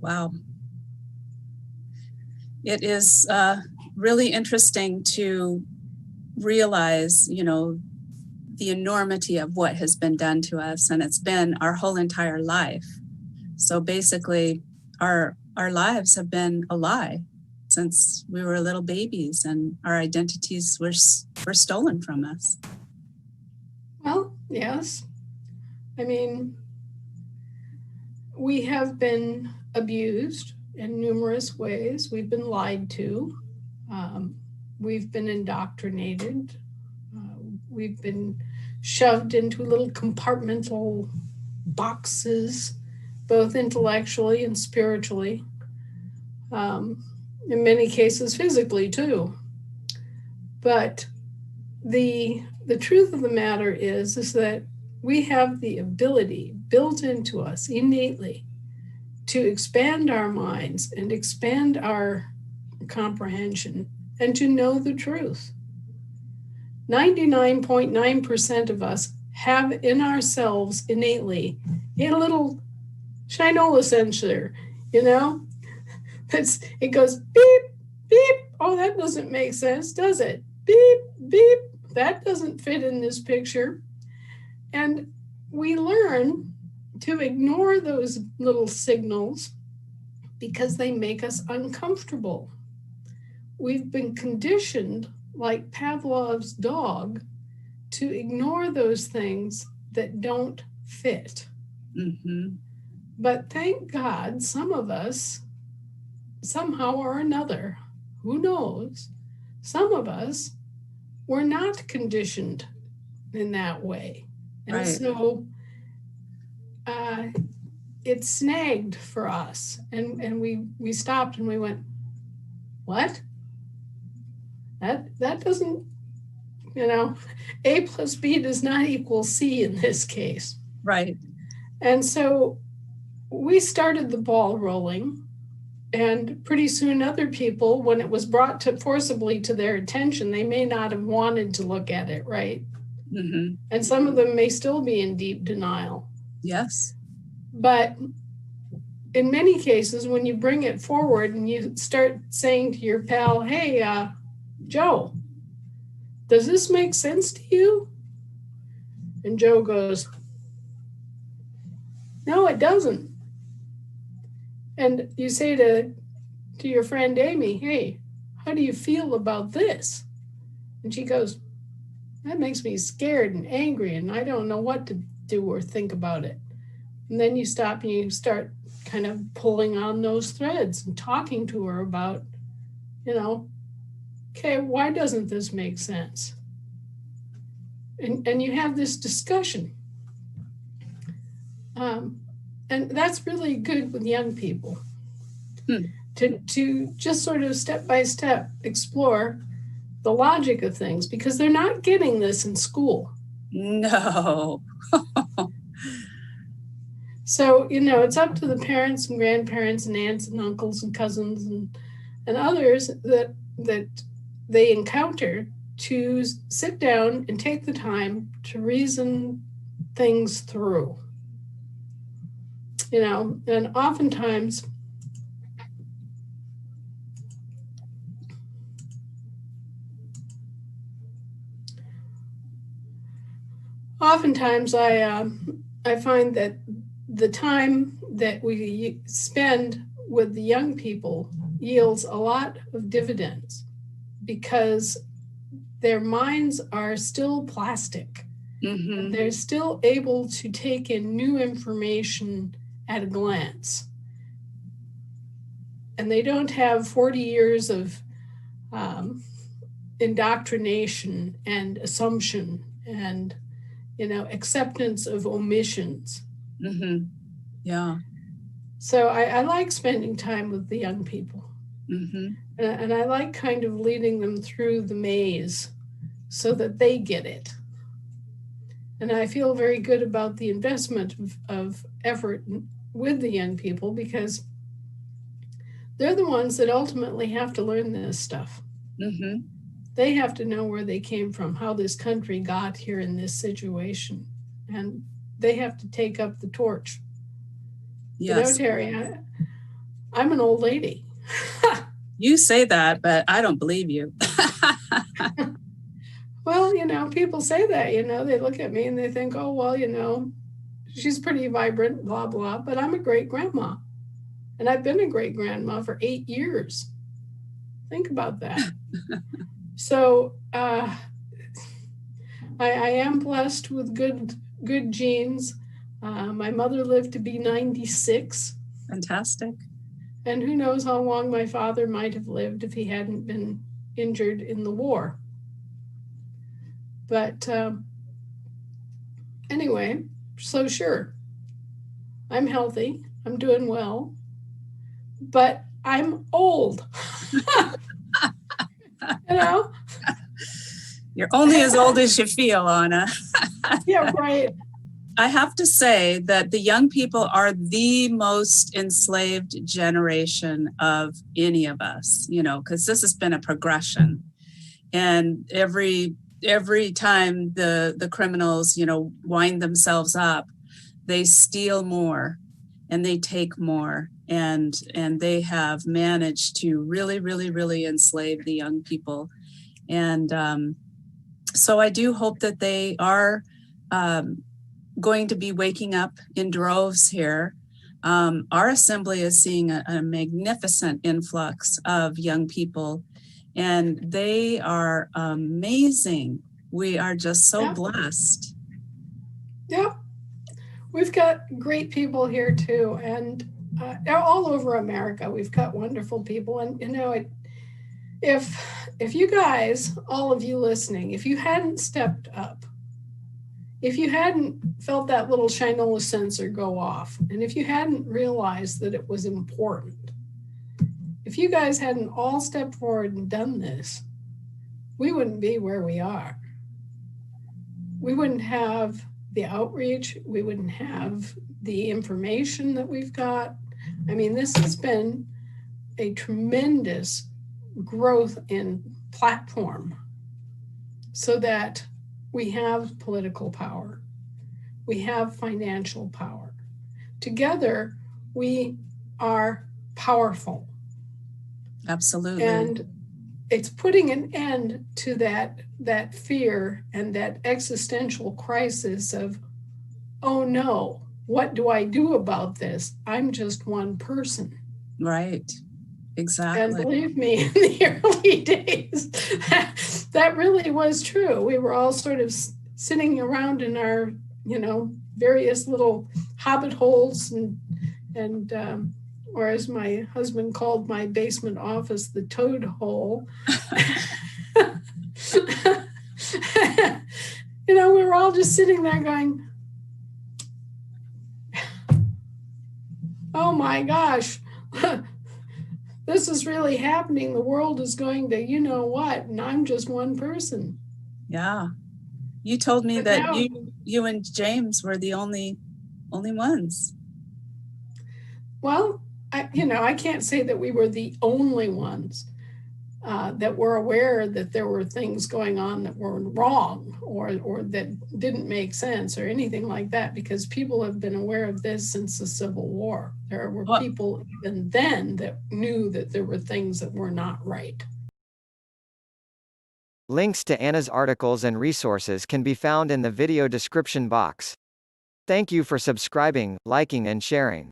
Wow. It is really interesting to realize, the enormity of what has been done to us, and it's been our whole entire life. So basically, our lives have been a lie since we were little babies, and our identities were stolen from us. Well, yes. I mean, we have been abused in numerous ways. We've been lied to. Um, we've been indoctrinated. We've been shoved into little compartmental boxes, both intellectually and spiritually. Um, in many cases, physically too. But the truth of the matter is that we have the ability built into us innately to expand our minds and expand our comprehension and to know the truth. 99.9% of us have in ourselves innately a little shinola sensor, you know? It goes beep, beep. Oh, that doesn't make sense, does it? Beep, beep. That doesn't fit in this picture. And we learn to ignore those little signals because they make us uncomfortable. We've been conditioned, like Pavlov's dog, to ignore those things that don't fit. Mm-hmm. But thank God, some of us, somehow or another, who knows, some of us were not conditioned in that way. And Right. so uh, it snagged for us. And we stopped and we went, what? That doesn't, A plus B does not equal C in this case. Right. And so we started the ball rolling. And pretty soon, other people, when it was brought to forcibly to their attention, they may not have wanted to look at it, right? Mm-hmm. And some of them may still be in deep denial. Yes. But in many cases, when you bring it forward and you start saying to your pal, hey, Joe, does this make sense to you? And Joe goes, no, it doesn't. And you say to your friend Amy, hey, how do you feel about this? And she goes, that makes me scared and angry, and I don't know what to do or think about it. And then you stop and you start kind of pulling on those threads and talking to her about, okay, why doesn't this make sense? And you have this discussion. And that's really good with young people. To just sort of step by step explore the logic of things, because they're not getting this in school. No. So, it's up to the parents and grandparents and aunts and uncles and cousins and others that they encounter to sit down and take the time to reason things through. And oftentimes I find that the time that we spend with the young people yields a lot of dividends because their minds are still plastic. Mm-hmm. They're still able to take in new information at a glance. And they don't have 40 years of indoctrination and assumption and acceptance of omissions. Mm-hmm. Yeah. So I like spending time with the young people. Mm-hmm. And I like kind of leading them through the maze so that they get it. And I feel very good about the investment of effort with the young people because they're the ones that ultimately have to learn this stuff. Mm-hmm. They have to know where they came from, how this country got here in this situation. And they have to take up the torch. Yes. Terry, I'm an old lady. You say that, but I don't believe you. Well, people say that, they look at me and they think, oh, well, she's pretty vibrant, blah, blah, but I'm a great grandma. And I've been a great grandma for 8 years. Think about that. So I am blessed with good genes. My mother lived to be 96. Fantastic. And who knows how long my father might have lived if he hadn't been injured in the war. But anyway, so sure, I'm healthy, I'm doing well, but I'm old. you know? You're only as old as you feel, Anna. Yeah, right. I have to say that the young people are the most enslaved generation of any of us, because this has been a progression. And every time the criminals, wind themselves up, they steal more and they take more. And they have managed to really, really, really enslave the young people. And so I do hope that they are going to be waking up in droves here. Our assembly is seeing a magnificent influx of young people, and they are amazing. We are just so blessed. Yeah, we've got great people here too, and all over America, we've got wonderful people. And if you guys, all of you listening, if you hadn't stepped up, if you hadn't felt that little Shinola sensor go off, and if you hadn't realized that it was important, if you guys hadn't all stepped forward and done this, we wouldn't be where we are. We wouldn't have the outreach. We wouldn't have the information that we've got. I mean, this has been a tremendous growth in platform so that we have political power. We have financial power. Together, we are powerful. Absolutely. And it's putting an end to that fear and that existential crisis of, oh no, what do I do about this? I'm just one person. Right. Exactly. And believe me, in the early days, that really was true. We were all sort of sitting around in our, various little hobbit holes and or as my husband called my basement office, the toad hole. We were all just sitting there going, oh my gosh, this is really happening. The world is going to, what, and I'm just one person. Yeah. You told me that you and James were the only ones. Well, I can't say that we were the only ones that were aware that there were things going on that were wrong or that didn't make sense or anything like that, because people have been aware of this since the Civil War. There were people even then that knew that there were things that were not right. Links to Anna's articles and resources can be found in the video description box. Thank you for subscribing, liking and sharing.